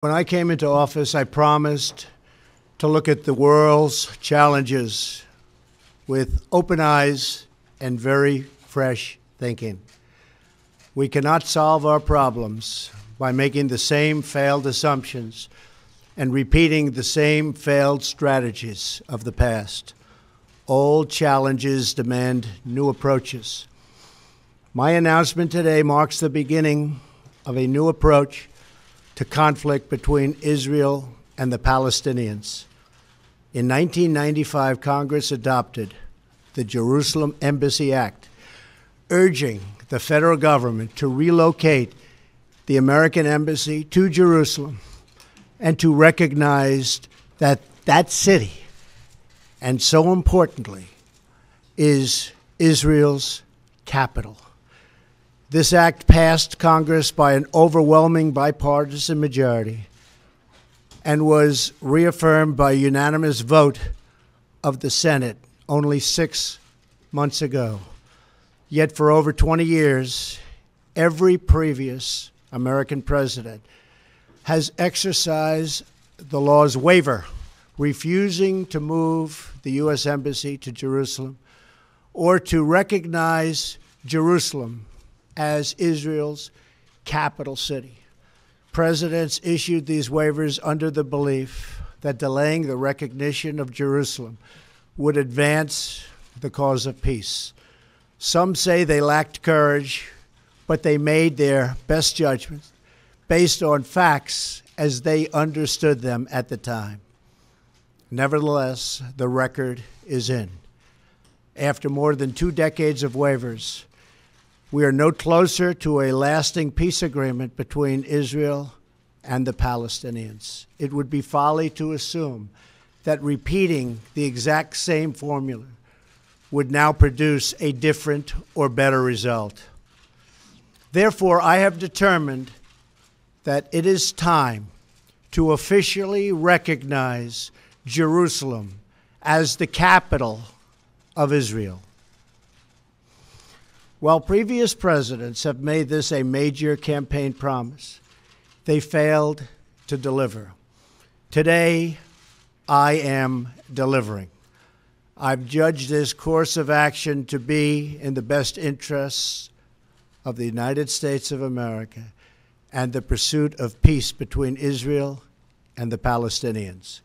When I came into office, I promised to look at the world's challenges with open eyes and very fresh thinking. We cannot solve our problems by making the same failed assumptions and repeating the same failed strategies of the past. Old challenges demand new approaches. My announcement today marks the beginning of a new approach to conflict between Israel and the Palestinians. In 1995, Congress adopted the Jerusalem Embassy Act, urging the federal government to relocate the American embassy to Jerusalem and to recognize that that city, and so importantly, is Israel's capital. This act passed Congress by an overwhelming bipartisan majority and was reaffirmed by a unanimous vote of the Senate only 6 months ago. Yet for over 20 years, every previous American president has exercised the law's waiver, refusing to move the U.S. Embassy to Jerusalem or to recognize Jerusalem as Israel's capital city. Presidents issued these waivers under the belief that delaying the recognition of Jerusalem would advance the cause of peace. Some say they lacked courage, but they made their best judgments based on facts as they understood them at the time. Nevertheless, the record is in. After more than 2 decades of waivers, we are no closer to a lasting peace agreement between Israel and the Palestinians. It would be folly to assume that repeating the exact same formula would now produce a different or better result. Therefore, I have determined that it is time to officially recognize Jerusalem as the capital of Israel. While previous presidents have made this a major campaign promise, they failed to deliver. Today, I am delivering. I've judged this course of action to be in the best interests of the United States of America and the pursuit of peace between Israel and the Palestinians.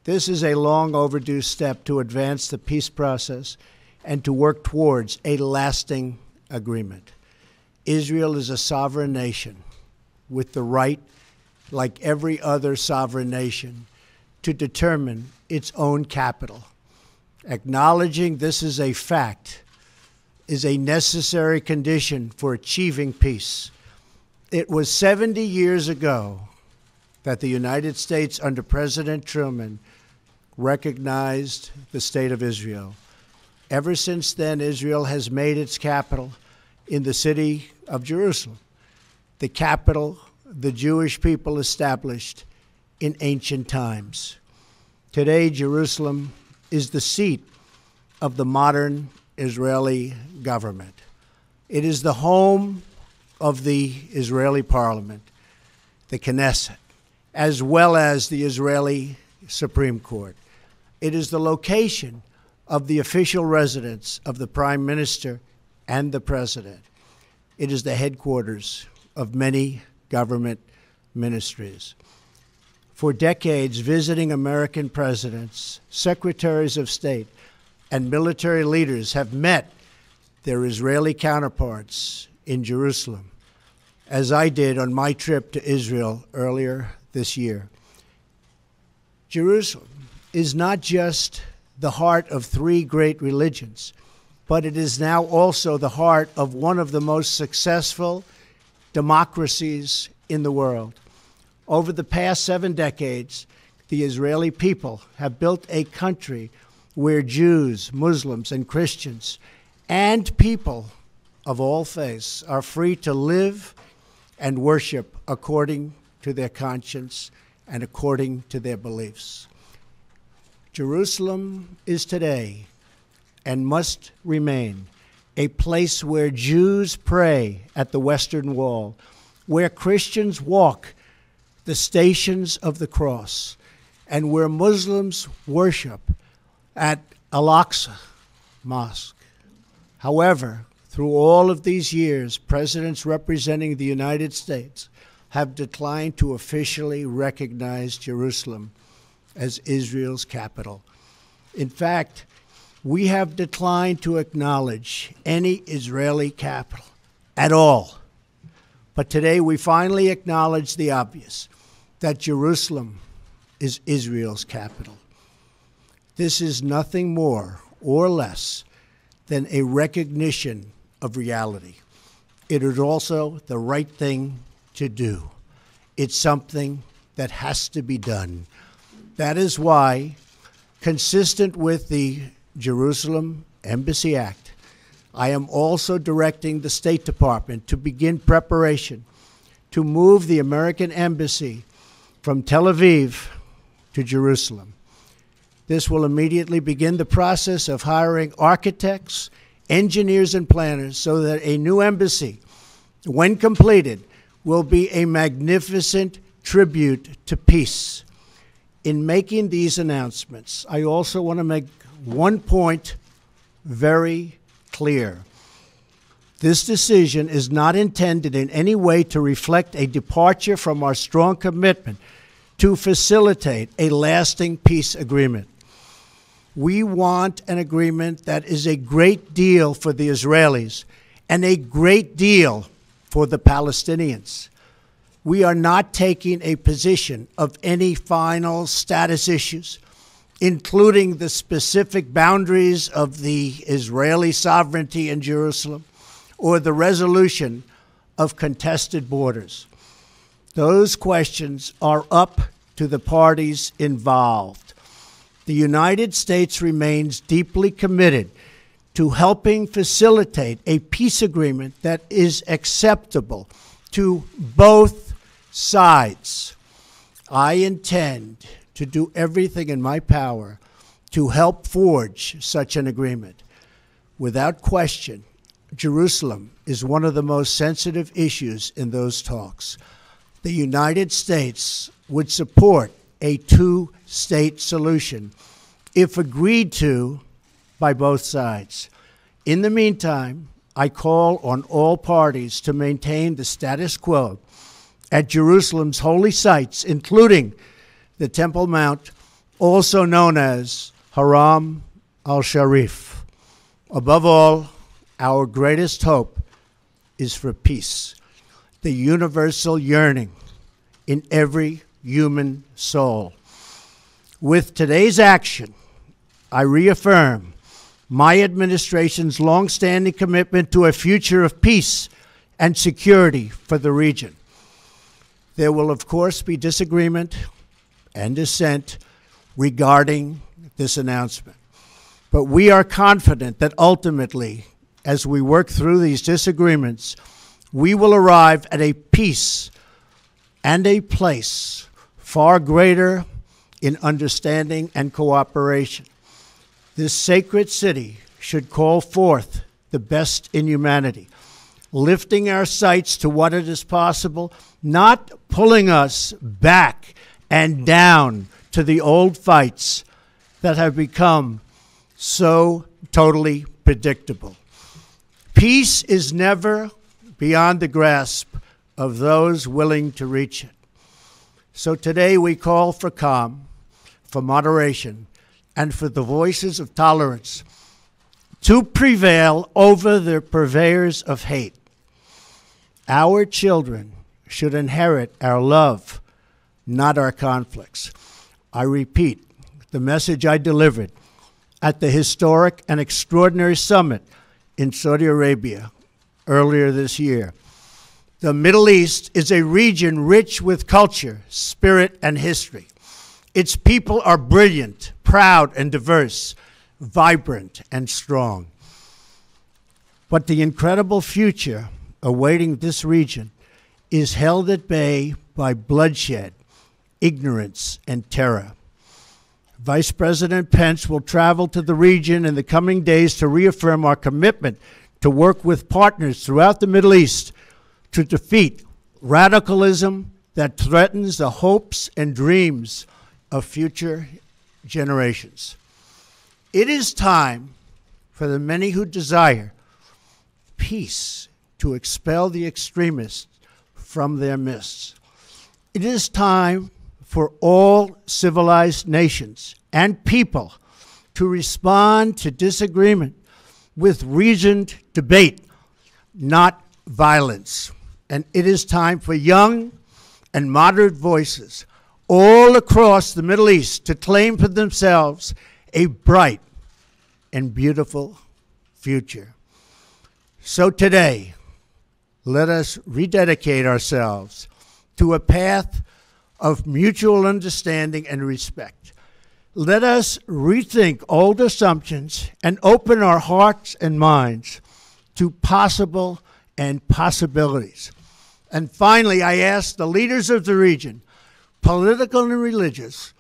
This is a long overdue step to advance the peace process and to work towards a lasting agreement. Israel is a sovereign nation with the right, like every other sovereign nation, to determine its own capital. Acknowledging this is a fact is a necessary condition for achieving peace. It was 70 years ago that the United States, under President Truman, recognized the State of Israel. Ever since then, Israel has made its capital in the city of Jerusalem, the capital the Jewish people established in ancient times. Today, Jerusalem is the seat of the modern Israeli government. It is the home of the Israeli parliament, the Knesset, as well as the Israeli Supreme Court. It is the location of the official residence of the Prime Minister and the President. It is the headquarters of many government ministries. For decades, visiting American presidents, secretaries of state, and military leaders have met their Israeli counterparts in Jerusalem, as I did on my trip to Israel earlier this year. Jerusalem is not just the heart of 3 great religions, but it is now also the heart of one of the most successful democracies in the world. Over the past 7 decades, the Israeli people have built a country where Jews, Muslims, and Christians, and people of all faiths are free to live and worship according to their conscience and according to their beliefs. Jerusalem is today and must remain a place where Jews pray at the Western Wall, where Christians walk the Stations of the Cross, and where Muslims worship at Al-Aqsa Mosque. However, through all of these years, presidents representing the United States have declined to officially recognize Jerusalem as Israel's capital. In fact, we have declined to acknowledge any Israeli capital at all. But today we finally acknowledge the obvious, that Jerusalem is Israel's capital. This is nothing more or less than a recognition of reality. It is also the right thing to do. It's something that has to be done. That is why, consistent with the Jerusalem Embassy Act, I am also directing the State Department to begin preparation to move the American Embassy from Tel Aviv to Jerusalem. This will immediately begin the process of hiring architects, engineers, and planners so that a new embassy, when completed, will be a magnificent tribute to peace. In making these announcements, I also want to make one point very clear. This decision is not intended in any way to reflect a departure from our strong commitment to facilitate a lasting peace agreement. We want an agreement that is a great deal for the Israelis and a great deal for the Palestinians. We are not taking a position of any final status issues, including the specific boundaries of the Israeli sovereignty in Jerusalem or the resolution of contested borders. Those questions are up to the parties involved. The United States remains deeply committed to helping facilitate a peace agreement that is acceptable to both sides. I intend to do everything in my power to help forge such an agreement. Without question, Jerusalem is one of the most sensitive issues in those talks. The United States would support a two-state solution if agreed to by both sides. In the meantime, I call on all parties to maintain the status quo at Jerusalem's holy sites, including the Temple Mount, also known as Haram al-Sharif. Above all, our greatest hope is for peace, the universal yearning in every human soul. With today's action, I reaffirm my administration's longstanding commitment to a future of peace and security for the region. There will, of course, be disagreement and dissent regarding this announcement. But we are confident that ultimately, as we work through these disagreements, we will arrive at a peace and a place far greater in understanding and cooperation. This sacred city should call forth the best in humanity, lifting our sights to what it is possible, not pulling us back and down to the old fights that have become so totally predictable. Peace is never beyond the grasp of those willing to reach it. So today we call for calm, for moderation, and for the voices of tolerance to prevail over the purveyors of hate. Our children should inherit our love, not our conflicts. I repeat the message I delivered at the historic and extraordinary summit in Saudi Arabia earlier this year. The Middle East is a region rich with culture, spirit, and history. Its people are brilliant, proud, and diverse, vibrant, and strong. But the incredible future awaiting this region is held at bay by bloodshed, ignorance, and terror. Vice President Pence will travel to the region in the coming days to reaffirm our commitment to work with partners throughout the Middle East to defeat radicalism, that threatens the hopes and dreams of future generations. It is time for the many who desire peace to expel the extremists from their midst. It is time for all civilized nations and people to respond to disagreement with reasoned debate, not violence. And it is time for young and moderate voices all across the Middle East to claim for themselves a bright and beautiful future. So today, let us rededicate ourselves to a path of mutual understanding and respect. Let us rethink old assumptions and open our hearts and minds to possible and possibilities. And finally, I ask the leaders of the region, political and religious,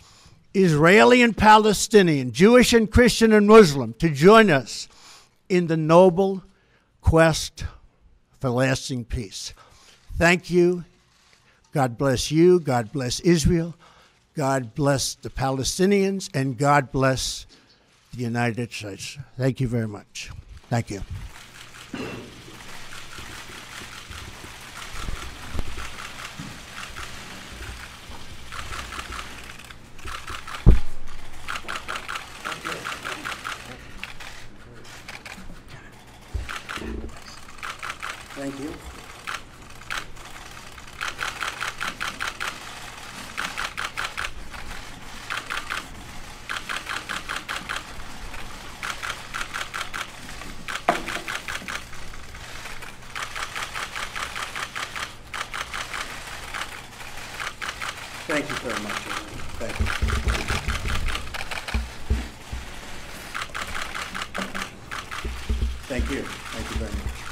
Israeli and Palestinian, Jewish and Christian and Muslim, to join us in the noble quest for lasting peace. Thank you. God bless you. God bless Israel. God bless the Palestinians. And God bless the United States. Thank you very much. Thank you. Thank you. Thank you very much, everyone. Thank you. Thank you. Thank you very much.